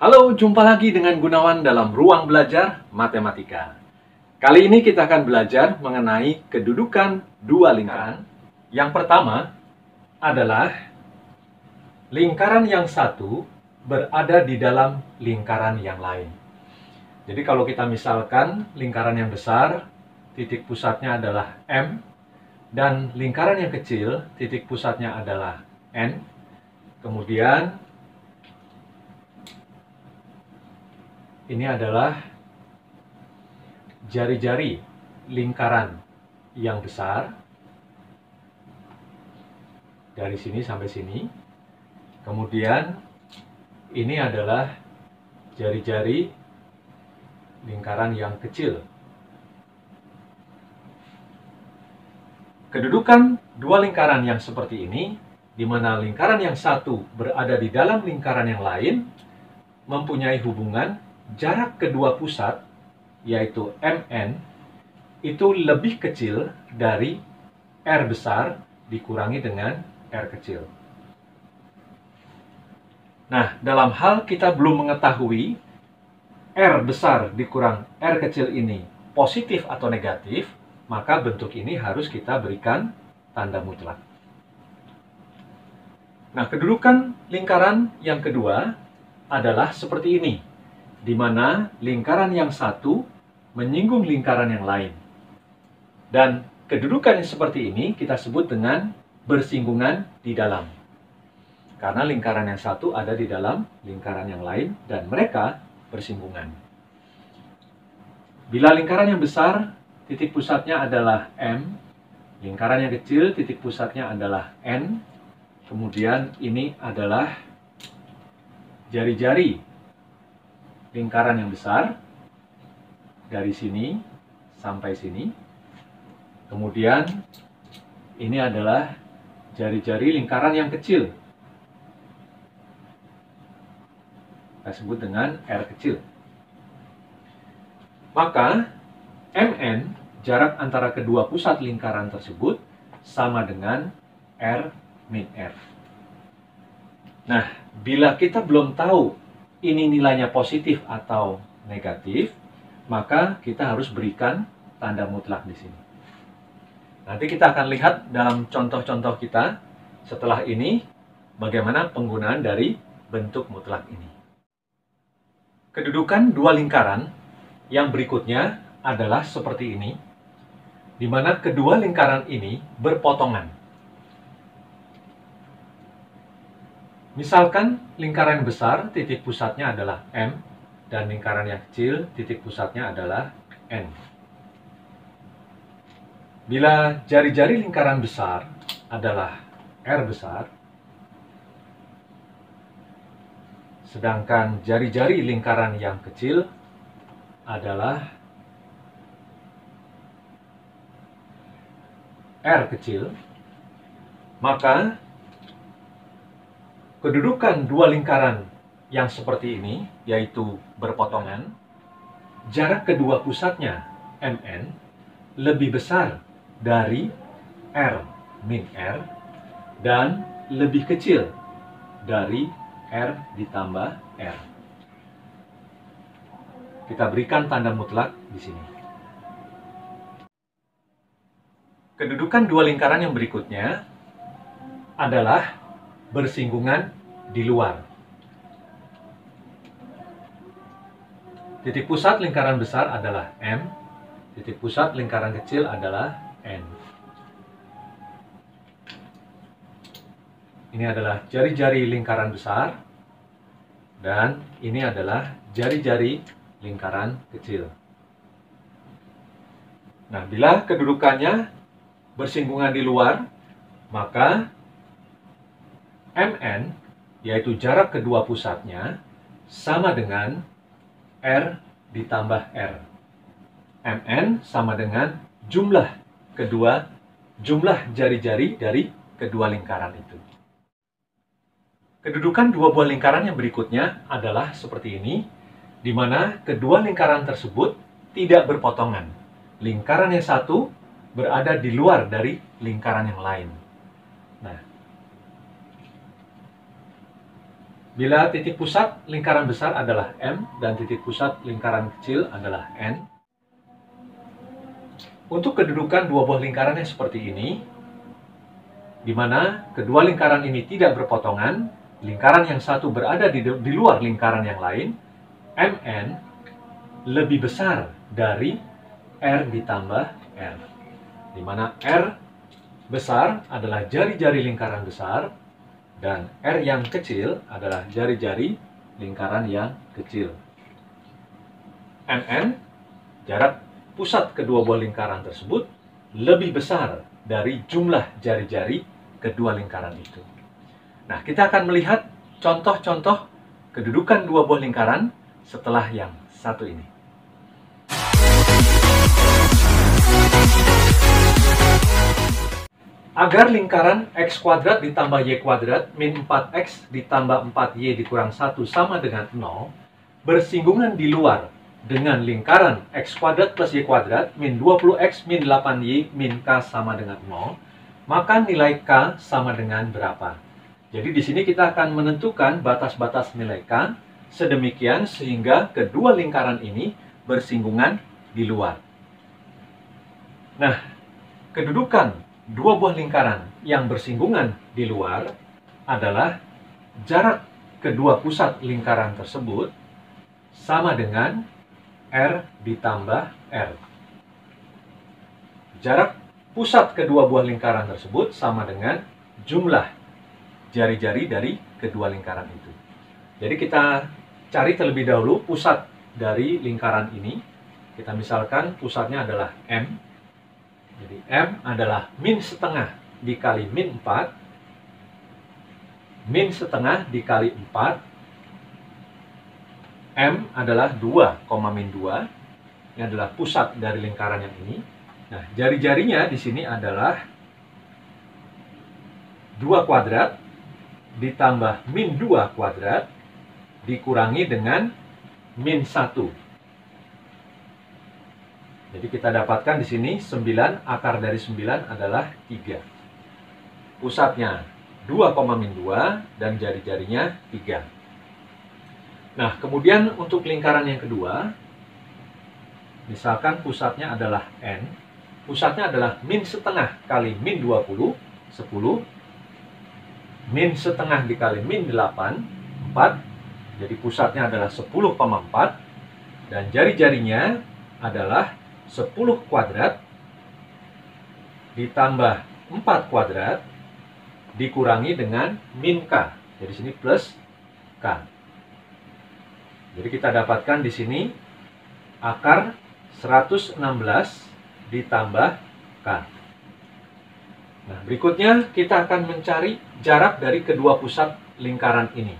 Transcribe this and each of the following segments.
Halo, jumpa lagi dengan Gunawan dalam Ruang Belajar Matematika. Kali ini kita akan belajar mengenai kedudukan dua lingkaran. Yang pertama adalah lingkaran yang satu berada di dalam lingkaran yang lain. Jadi kalau kita misalkan lingkaran yang besar, titik pusatnya adalah M, dan lingkaran yang kecil, titik pusatnya adalah N. Kemudian ini adalah jari-jari lingkaran yang besar dari sini sampai sini. Kemudian ini adalah jari-jari lingkaran yang kecil. Kedudukan dua lingkaran yang seperti ini, di mana lingkaran yang satu berada di dalam lingkaran yang lain, mempunyai hubungan jarak kedua pusat, yaitu MN, itu lebih kecil dari R besar dikurangi dengan R kecil. Nah, dalam hal kita belum mengetahui R besar dikurang R kecil ini positif atau negatif, maka bentuk ini harus kita berikan tanda mutlak. Nah, kedudukan lingkaran yang kedua adalah seperti ini, di mana lingkaran yang satu menyinggung lingkaran yang lain. Dan kedudukan yang seperti ini kita sebut dengan bersinggungan di dalam. Karena lingkaran yang satu ada di dalam lingkaran yang lain dan mereka bersinggungan. Bila lingkaran yang besar, titik pusatnya adalah M. Lingkaran yang kecil, titik pusatnya adalah N. Kemudian ini adalah jari-jari lingkaran yang besar dari sini sampai sini. Kemudian ini adalah jari-jari lingkaran yang kecil. Kita sebut dengan R kecil. Maka MN, jarak antara kedua pusat lingkaran tersebut, sama dengan R min R. Nah, bila kita belum tahu ini nilainya positif atau negatif, maka kita harus berikan tanda mutlak di sini. Nanti kita akan lihat dalam contoh-contoh kita setelah ini bagaimana penggunaan dari bentuk mutlak ini. Kedudukan dua lingkaran yang berikutnya adalah seperti ini, di mana kedua lingkaran ini berpotongan. Misalkan lingkaran yang besar, titik pusatnya adalah M, dan lingkaran yang kecil, titik pusatnya adalah N. Bila jari-jari lingkaran besar adalah R besar, sedangkan jari-jari lingkaran yang kecil adalah R kecil, maka kedudukan dua lingkaran yang seperti ini, yaitu berpotongan, jarak kedua pusatnya, MN, lebih besar dari R min R, dan lebih kecil dari R ditambah R. Kita berikan tanda mutlak di sini. Kedudukan dua lingkaran yang berikutnya adalah bersinggungan di luar. Titik pusat lingkaran besar adalah M, titik pusat lingkaran kecil adalah N. Ini adalah jari-jari lingkaran besar, dan ini adalah jari-jari lingkaran kecil. Nah, bila kedudukannya bersinggungan di luar, maka MN, yaitu jarak kedua pusatnya, sama dengan R ditambah R. MN sama dengan jumlah jari-jari dari kedua lingkaran itu. Kedudukan dua buah lingkaran yang berikutnya adalah seperti ini, di mana kedua lingkaran tersebut tidak berpotongan. Lingkaran yang satu berada di luar dari lingkaran yang lain. Nah, Bila titik pusat lingkaran besar adalah M dan titik pusat lingkaran kecil adalah N. Untuk kedudukan dua buah lingkaran yang seperti ini, di mana kedua lingkaran ini tidak berpotongan, lingkaran yang satu berada di luar lingkaran yang lain, MN lebih besar dari R ditambah R. Di mana R besar adalah jari-jari lingkaran besar, dan R yang kecil adalah jari-jari lingkaran yang kecil. MN, jarak pusat kedua buah lingkaran tersebut, lebih besar dari jumlah jari-jari kedua lingkaran itu. Nah, kita akan melihat contoh-contoh kedudukan dua buah lingkaran setelah yang satu ini. Agar lingkaran X kuadrat ditambah Y kuadrat min 4X ditambah 4Y dikurang 1 sama dengan 0 bersinggungan di luar dengan lingkaran X kuadrat plus Y kuadrat min 20X min 8Y min K sama dengan 0, maka nilai K sama dengan berapa? Jadi di sini kita akan menentukan batas-batas nilai K sedemikian sehingga kedua lingkaran ini bersinggungan di luar. Nah, kedudukan dua buah lingkaran yang bersinggungan di luar adalah jarak kedua pusat lingkaran tersebut sama dengan R ditambah R. Jarak pusat kedua buah lingkaran tersebut sama dengan jumlah jari-jari dari kedua lingkaran itu. Jadi kita cari terlebih dahulu pusat dari lingkaran ini. Kita misalkan pusatnya adalah M. Jadi M adalah min setengah dikali min 4, min setengah dikali 4, M adalah 2, min 2, ini adalah pusat dari lingkaran yang ini. Nah, jari-jarinya di sini adalah 2 kuadrat ditambah min 2 kuadrat dikurangi dengan min 1. Jadi kita dapatkan di sini 9, akar dari 9 adalah 3. Pusatnya 2, min 2 dan jari-jarinya 3. Nah, kemudian untuk lingkaran yang kedua, misalkan pusatnya adalah N, pusatnya adalah min setengah kali min 20, 10, min setengah dikali min 8, 4, jadi pusatnya adalah 10,4, dan jari-jarinya adalah 10 kuadrat ditambah 4 kuadrat dikurangi dengan min K. Jadi sini plus K. Jadi kita dapatkan di sini akar 116 ditambah K. Nah, berikutnya kita akan mencari jarak dari kedua pusat lingkaran ini.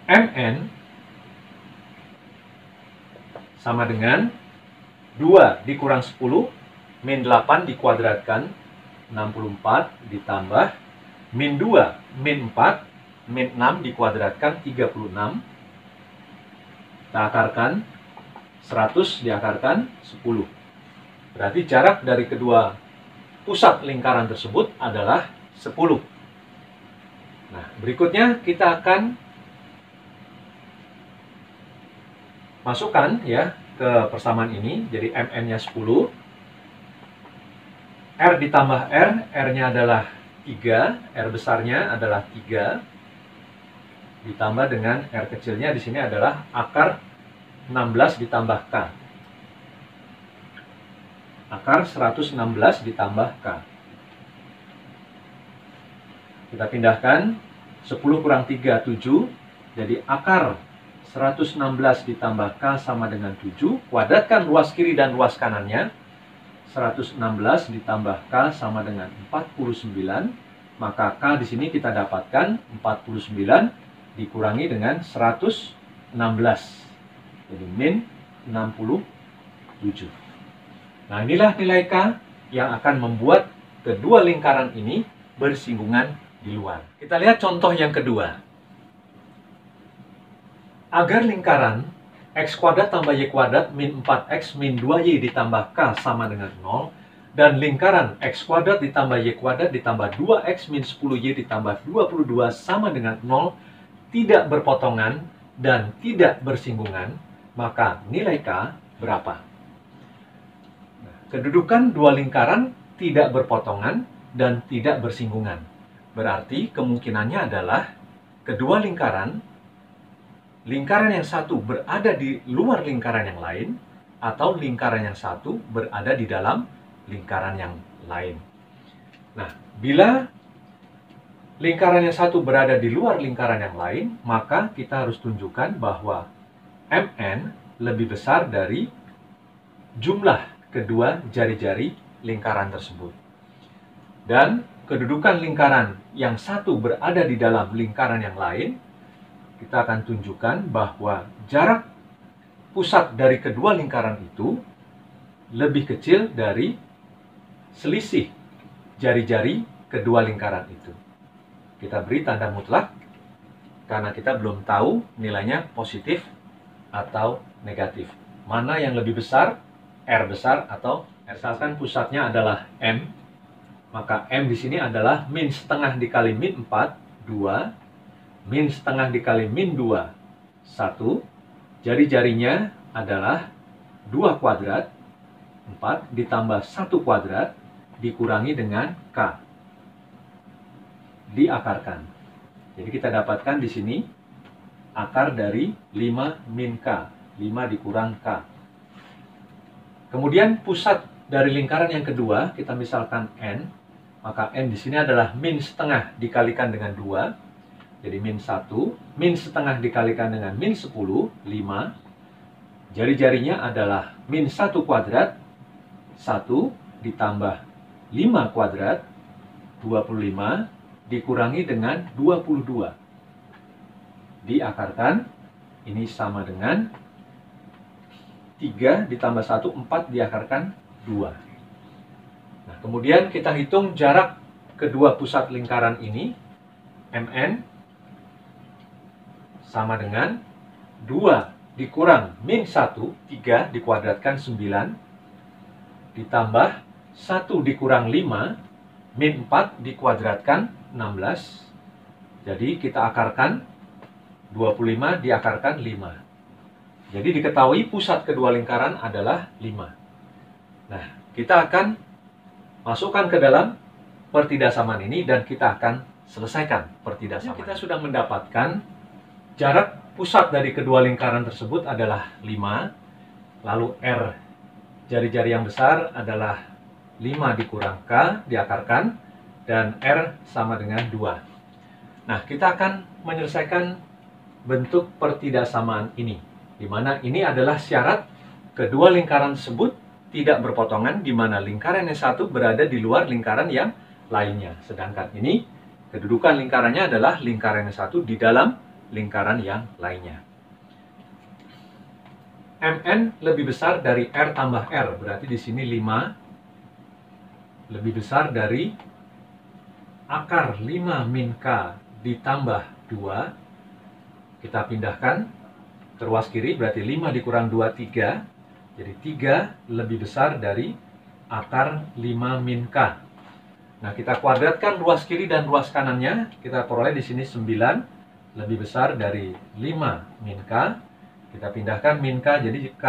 MN sama dengan 2 dikurang 10 min 8 dikuadratkan 64 ditambah min 2 min 4 min 6 dikuadratkan 36. Kita akarkan 100 diakarkan 10. Berarti jarak dari kedua pusat lingkaran tersebut adalah 10. Nah, berikutnya kita akan masukkan ya ke persamaan ini. Jadi MN-nya 10, R ditambah R, R-nya adalah 3, R besarnya adalah 3, ditambah dengan R kecilnya di sini adalah akar 16 ditambah K. Akar 116 ditambah K. Kita pindahkan, 10 kurang 3, 7, jadi akar 116 ditambah K sama dengan 7, kuadratkan luas kiri dan luas kanannya, 116 ditambah K sama dengan 49, maka K di sini kita dapatkan 49 dikurangi dengan 116, jadi min 67. Nah, inilah nilai K yang akan membuat kedua lingkaran ini bersinggungan di luar. Kita lihat contoh yang kedua. Agar lingkaran X kuadrat tambah Y kuadrat min 4X min 2Y ditambah K sama dengan 0 dan lingkaran x kuadrat ditambah y kuadrat ditambah 2x min 10y ditambah 22 sama dengan 0 tidak berpotongan dan tidak bersinggungan, maka nilai K berapa? Nah, kedudukan dua lingkaran tidak berpotongan dan tidak bersinggungan. Berarti kemungkinannya adalah kedua lingkaran yang satu berada di luar lingkaran yang lain, atau lingkaran yang satu berada di dalam lingkaran yang lain. Nah, bila lingkaran yang satu berada di luar lingkaran yang lain, maka kita harus tunjukkan bahwa MN lebih besar dari jumlah kedua jari-jari lingkaran tersebut. Dan kedudukan lingkaran yang satu berada di dalam lingkaran yang lain, kita akan tunjukkan bahwa jarak pusat dari kedua lingkaran itu lebih kecil dari selisih jari-jari kedua lingkaran itu. Kita beri tanda mutlak karena kita belum tahu nilainya positif atau negatif. Mana yang lebih besar, R besar atau R. Misalkan pusatnya adalah M, maka M di sini adalah min setengah dikali min 4, 2, min setengah dikali min 2, 1, jari-jarinya adalah 2 kuadrat, 4 ditambah 1 kuadrat, dikurangi dengan K. Diakarkan. Jadi kita dapatkan di sini akar dari 5 min K. 5 dikurang K. Kemudian pusat dari lingkaran yang kedua, kita misalkan N. Maka N di sini adalah min setengah dikalikan dengan 2. Jadi min 1. Min setengah dikalikan dengan min 10, 5. Jari-jarinya adalah min 1 kuadrat, 1 ditambah 5 kuadrat, 25, dikurangi dengan 22. Diakarkan, ini sama dengan 3 ditambah 1, 4, diakarkan 2. Nah, kemudian kita hitung jarak kedua pusat lingkaran ini, MN, sama dengan 2 dikurang min 1, 3 dikuadratkan 9, ditambah 1 dikurang 5, min 4 dikuadratkan 16. Jadi kita akarkan 25 diakarkan 5. Jadi diketahui pusat kedua lingkaran adalah 5. Nah, kita akan masukkan ke dalam pertidasaman ini dan kita akan selesaikan pertidasaman. Kita sudah mendapatkan jarak pusat dari kedua lingkaran tersebut adalah 5. Lalu R jari-jari yang besar adalah 5 dikurang K, diakarkan, dan R sama dengan 2. Nah, kita akan menyelesaikan bentuk pertidaksamaan ini, di mana ini adalah syarat kedua lingkaran tersebut tidak berpotongan, di mana lingkaran yang satu berada di luar lingkaran yang lainnya. Sedangkan ini, kedudukan lingkarannya adalah lingkaran yang satu di dalam lingkaran yang lainnya. MN lebih besar dari R tambah R, berarti di sini 5 lebih besar dari akar 5 min K ditambah 2. Kita pindahkan ke ruas kiri, berarti 5 dikurang 2, 3. Jadi 3 lebih besar dari akar 5 min K. Nah, kita kuadratkan ruas kiri dan ruas kanannya. Kita peroleh di sini 9 lebih besar dari 5 min K. Kita pindahkan min K jadi K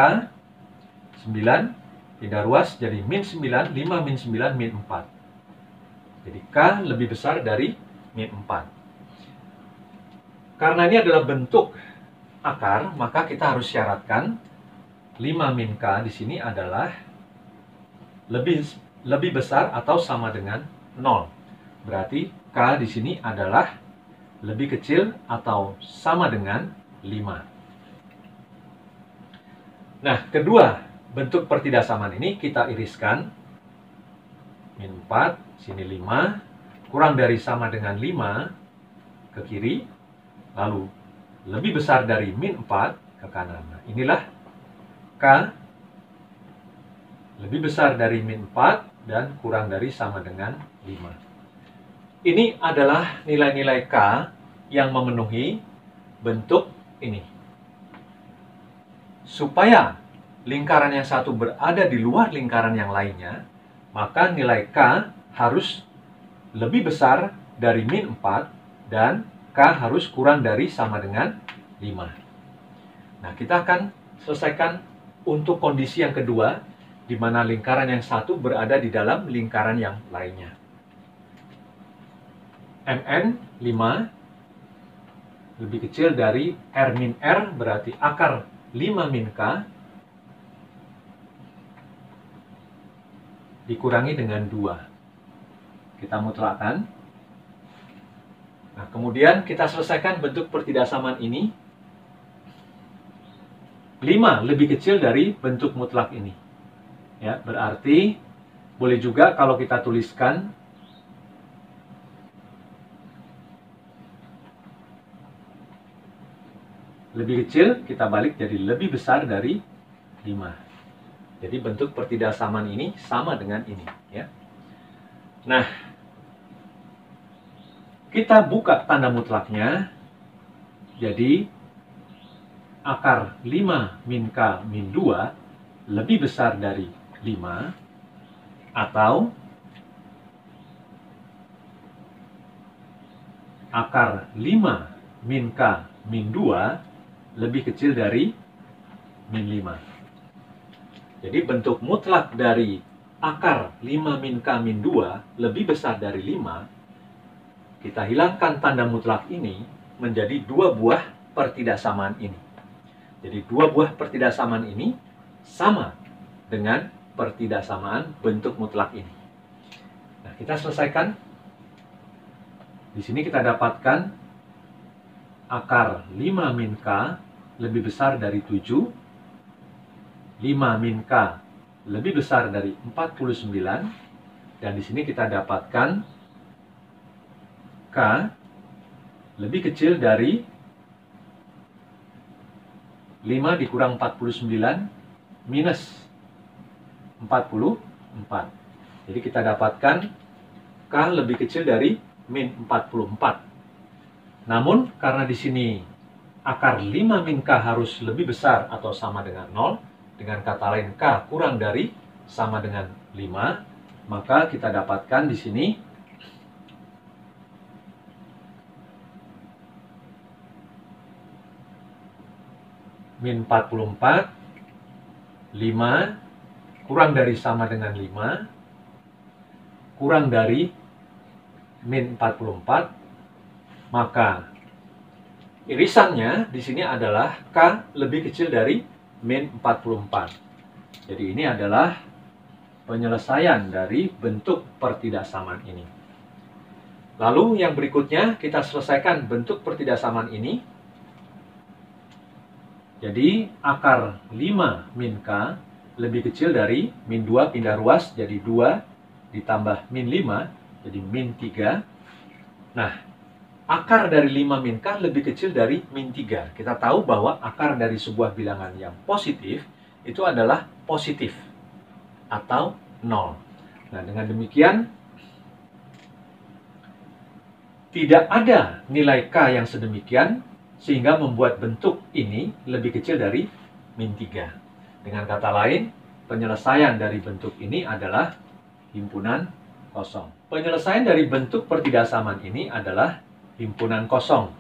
9. Pindah ruas jadi min 9, 5 min 9, min 4. Jadi K lebih besar dari min 4. Karena ini adalah bentuk akar, maka kita harus syaratkan 5 min K di sini adalah lebih besar atau sama dengan 0. Berarti K di sini adalah lebih kecil atau sama dengan 5. Nah, kedua bentuk pertidaksamaan ini kita iriskan. Min 4, sini 5, kurang dari sama dengan 5 ke kiri, lalu lebih besar dari min 4 ke kanan. Nah, inilah K lebih besar dari min 4 dan kurang dari sama dengan 5. Ini adalah nilai-nilai K yang memenuhi bentuk ini. Supaya lingkaran yang satu berada di luar lingkaran yang lainnya, maka nilai K harus lebih besar dari min 4 dan K harus kurang dari sama dengan 5. Nah, kita akan selesaikan untuk kondisi yang kedua, di mana lingkaran yang satu berada di dalam lingkaran yang lainnya. Mn 5 lebih kecil dari R min R, berarti akar 5 min K dikurangi dengan 2. Kita mutlakkan. Nah, kemudian kita selesaikan bentuk pertidaksamaan ini. 5 lebih kecil dari bentuk mutlak ini. Ya, berarti boleh juga kalau kita tuliskan lebih kecil, kita balik jadi lebih besar dari 5. Jadi bentuk pertidaksamaan ini sama dengan ini, ya. Nah, kita buka tanda mutlaknya. Jadi akar 5 min K min 2 lebih besar dari 5, atau akar 5 min K min 2 lebih kecil dari min 5. Jadi bentuk mutlak dari akar 5 min K min 2 lebih besar dari 5, kita hilangkan tanda mutlak ini menjadi dua buah pertidaksamaan ini. Jadi dua buah pertidaksamaan ini sama dengan pertidaksamaan bentuk mutlak ini. Nah, kita selesaikan. Di sini kita dapatkan akar 5 min K lebih besar dari 7. 5 min K lebih besar dari 49. Dan di sini kita dapatkan K lebih kecil dari 5 dikurang 49 minus 44. Jadi kita dapatkan K lebih kecil dari min 44. Namun karena di sini akar 5 min K harus lebih besar atau sama dengan 0, dengan kata lain K kurang dari sama dengan 5, maka kita dapatkan di sini min 44, 5, kurang dari sama dengan 5, kurang dari min 44, maka irisannya di sini adalah K lebih kecil dari min 44. Jadi ini adalah penyelesaian dari bentuk pertidaksamaan ini. Lalu yang berikutnya kita selesaikan bentuk pertidaksamaan ini. Jadi akar 5 min K lebih kecil dari min 2 pindah ruas jadi 2 ditambah min 5 jadi min 3. Nah, akar dari 5 min K lebih kecil dari min 3. Kita tahu bahwa akar dari sebuah bilangan yang positif itu adalah positif atau 0. Nah, dengan demikian tidak ada nilai K yang sedemikian sehingga membuat bentuk ini lebih kecil dari min 3. Dengan kata lain, penyelesaian dari bentuk ini adalah himpunan kosong. Penyelesaian dari bentuk pertidaksamaan ini adalah himpunan kosong.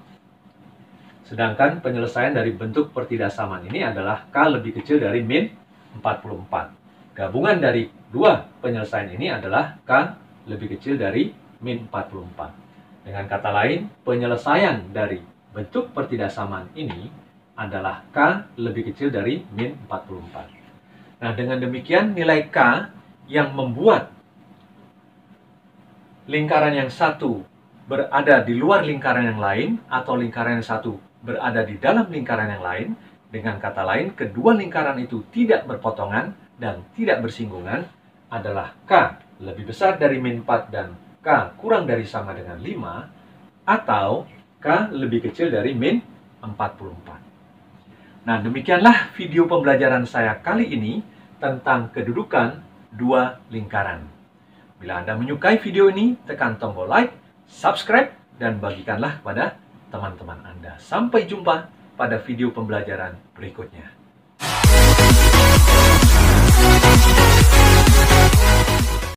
Sedangkan penyelesaian dari bentuk pertidaksamaan ini adalah K lebih kecil dari min 44. Gabungan dari dua penyelesaian ini adalah K lebih kecil dari min 44. Dengan kata lain, penyelesaian dari bentuk pertidaksamaan ini adalah K lebih kecil dari min 44. Nah, dengan demikian nilai K yang membuat lingkaran yang satu berada di luar lingkaran yang lain atau lingkaran yang satu berada di dalam lingkaran yang lain, dengan kata lain kedua lingkaran itu tidak berpotongan dan tidak bersinggungan, adalah K lebih besar dari min 4 dan K kurang dari sama dengan 5, atau K lebih kecil dari min 44. Nah, demikianlah video pembelajaran saya kali ini tentang kedudukan dua lingkaran. Bila Anda menyukai video ini, tekan tombol like, subscribe, dan bagikanlah kepada teman-teman Anda. Sampai jumpa pada video pembelajaran berikutnya.